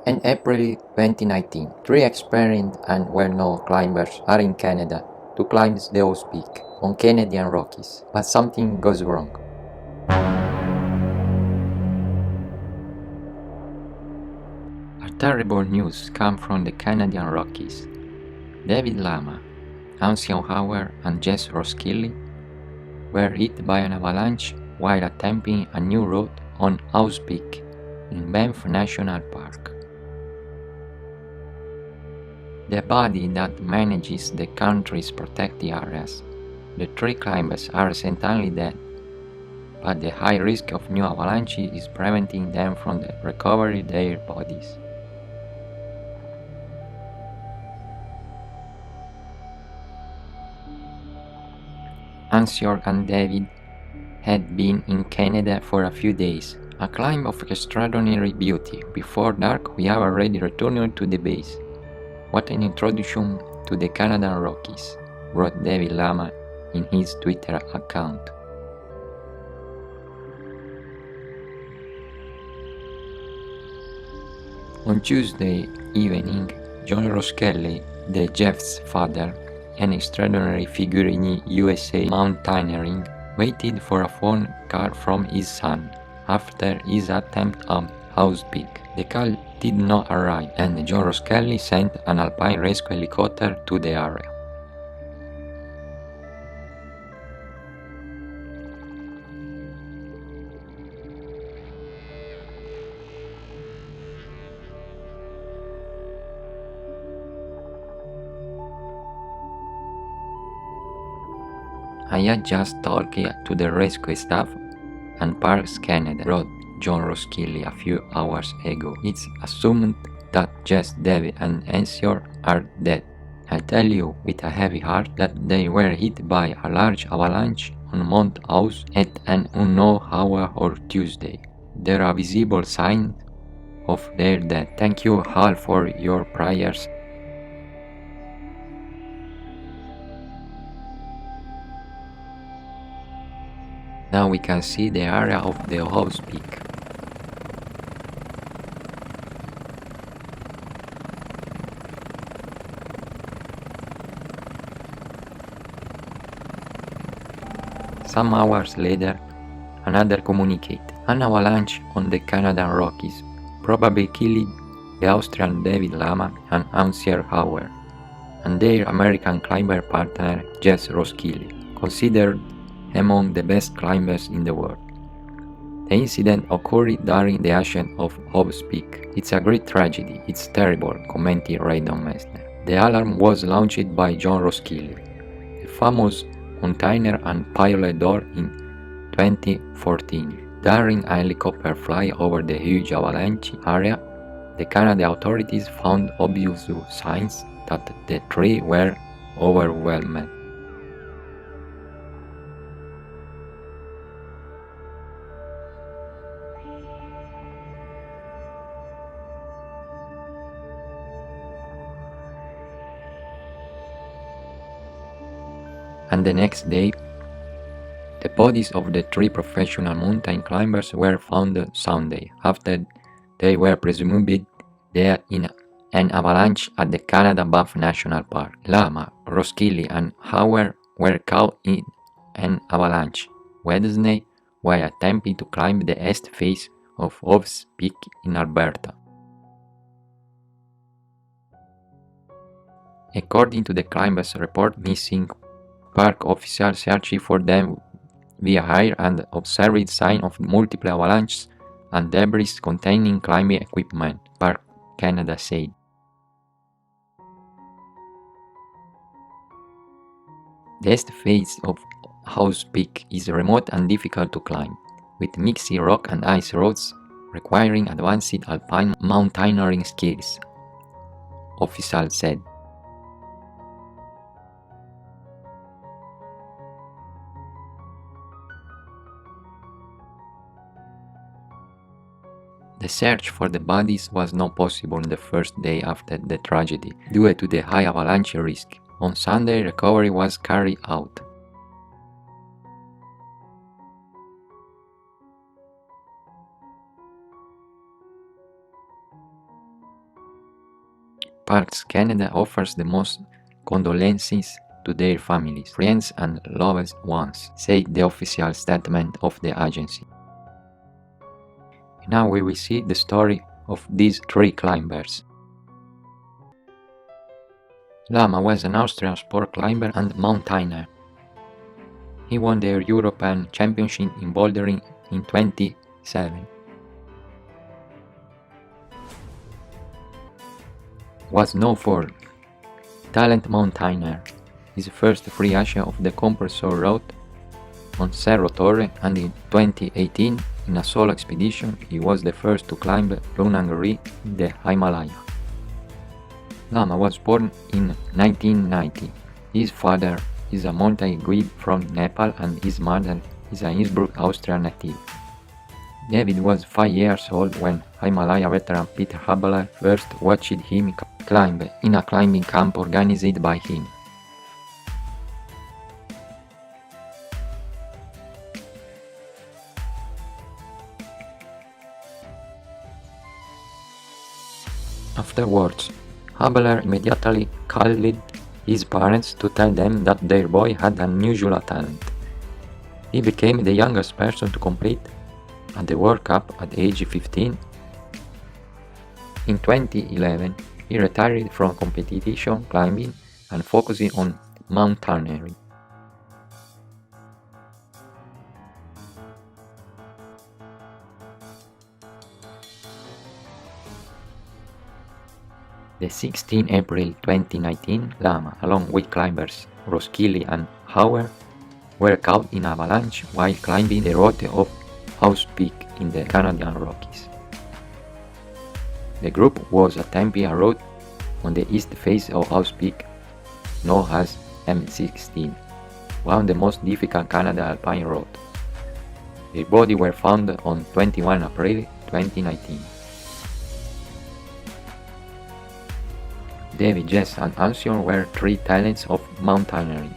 In April 2019, three experienced and well-known climbers are in Canada to climb the Howse Peak on Canadian Rockies, but something goes wrong. A terrible news comes from the Canadian Rockies. David Lama, Hansjoerg Auer and Jess Roskelly were hit by an avalanche while attempting a new route on Howse Peak in Banff National Park. The body that manages the country's protected areas. The three climbers are certainly dead, but the high risk of new avalanches is preventing them from recovering their bodies. Hansjoerg and David had been in Canada for a few days, a climb of extraordinary beauty. Before dark, we have already returned to the base. What an introduction to the Canadian Rockies, wrote David Lama in his Twitter account. On Tuesday evening, Jess Roskelly, the Jeff's father, an extraordinary figure in USA mountaineering, waited for a phone call from his son after his attempt on Howse Peak. The call did not arrive, and Jess Roskelly sent an alpine rescue helicopter to the area. I had just talked to the rescue staff and Parks Canada, wrote Jess Roskelly a few hours ago. It's assumed that Jess, David and Hansjoerg are dead. I tell you with a heavy heart that they were hit by a large avalanche on Mount Howse at an unknown hour on Tuesday. There are visible signs of their death. Thank you all for your prayers. Now we can see the area of the Howse Peak. Some hours later, another communique. An avalanche on the Canadian Rockies, probably killing the Austrian David Lama and Hansjoerg Auer, and their American climber partner Jess Roskelly, considered among the best climbers in the world. The incident occurred during the ascent of Howse Peak. It's a great tragedy, it's terrible, commented Radon Messner. The alarm was launched by Jess Roskelly, the famous mountaineer and pilot in 2014. During a helicopter flight over the huge avalanche area, the Canadian authorities found obvious signs that the three were overwhelmed. And the next day, the bodies of the three professional mountain climbers were found Sunday, after they were presumably dead in an avalanche at the Canada Banff National Park. Lama, Roskelly and Auer were caught in an avalanche Wednesday while attempting to climb the east face of Howse Peak in Alberta. According to the climbers' report, missing park officials searched for them via air and observed signs of multiple avalanches and debris containing climbing equipment, Park Canada said. The east face of Howse Peak is remote and difficult to climb, with mixed rock and ice roads requiring advanced alpine mountaineering skills, officials said. The search for the bodies was not possible on the first day after the tragedy, due to the high avalanche risk. On Sunday, recovery was carried out. Parks Canada offers the most condolences to their families, friends and loved ones, said the official statement of the agency. Now we will see the story of these three climbers. Lama was an Austrian sport climber and mountaineer. He won the European Championship in bouldering in 2007. Was known for talent mountaineer, his first free action of the compressor route on Cerro Torre, and in 2018, in a solo expedition, he was the first to climb Lunangri in the Himalaya. Lama was born in 1990. His father is a mountain guide from Nepal and his mother is an Innsbruck, Austria native. David was 5 years old when Himalaya veteran Peter Habeler first watched him climb in a climbing camp organized by him. Afterwards, Habeler immediately called his parents to tell them that their boy had unusual talent. He became the youngest person to complete at the World Cup at age 15. In 2011, he retired from competition climbing and focusing on mountaineering. The 16 April 2019 Lama, along with climbers Roskelly and Auer, were caught in avalanche while climbing the route of Howse Peak in the Canadian Rockies. The group was attempting a route on the east face of Howse Peak, known as M16, one of the most difficult Canada alpine routes. Their bodies were found on 21 April 2019. David, Jess and Hansjoerg were three talents of mountaineering.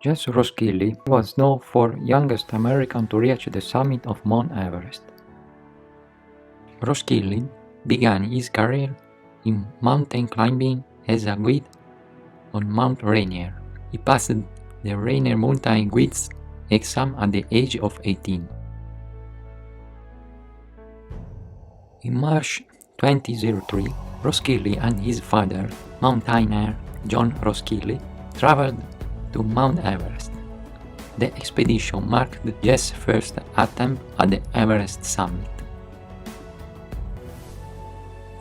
Jess Roskelly was known for youngest American to reach the summit of Mount Everest. Roskelly began his career in mountain climbing as a guide on Mount Rainier. He passed the Rainier Mountain Guides exam at the age of 18. In March 2003, Roskelly and his father, mountaineer John Roskelly, traveled to Mount Everest. The expedition marked Jess' first attempt at the Everest summit.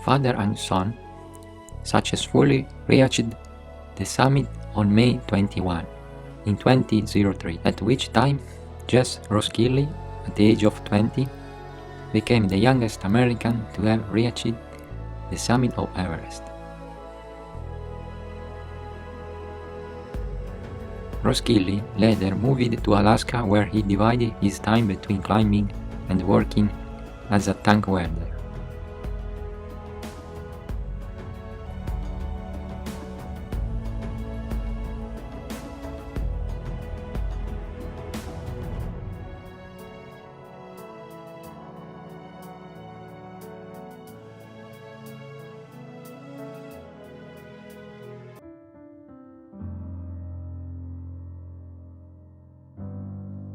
Father and son successfully reached the summit on May 21, in 2003, at which time Jess Roskelly, at the age of 20, became the youngest American to have reached the summit of Everest. Roskelly later moved to Alaska, where he divided his time between climbing and working as a tank welder.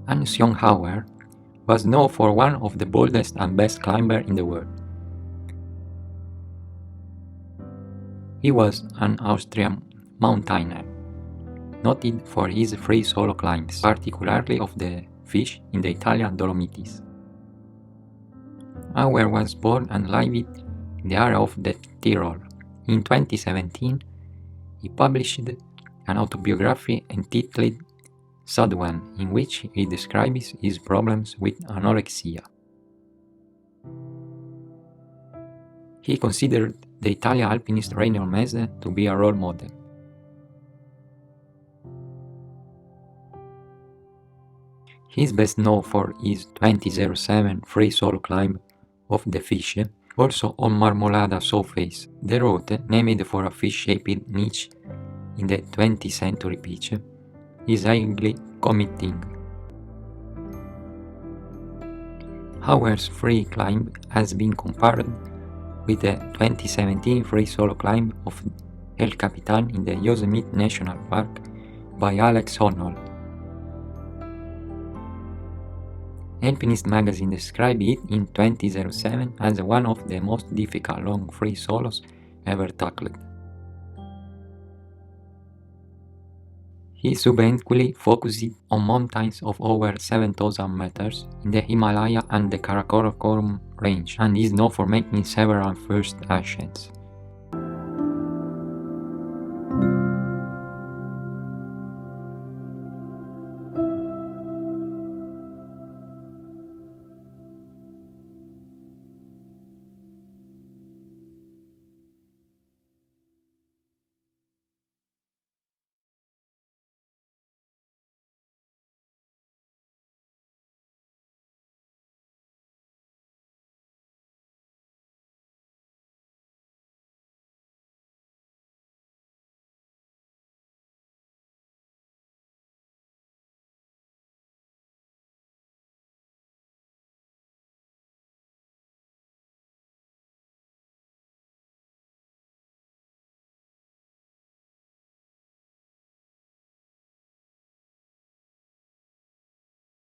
Hansjoerg Auer was known for one of the boldest and best climbers in the world. He was an Austrian mountaineer, noted for his free solo climbs, particularly of the fish in the Italian Dolomites. Auer was born and lived in the area of the Tyrol. In 2017, he published an autobiography entitled Sad One, in which he describes his problems with anorexia. He considered the Italian alpinist Rainer Mese to be a role model. He is best known for his 2007 free solo climb of the Fish, also on Marmolada surface. The route, named for a fish-shaped niche in the 20th century pitch, is highly committing. Auer's free climb has been compared with the 2017 free solo climb of El Capitan in the Yosemite National Park by Alex Honnold. Alpinist magazine described it in 2007 as one of the most difficult long free solos ever tackled. He subsequently focused on mountains of over 7,000 meters in the Himalaya and the Karakoram range, and is known for making several first ascents.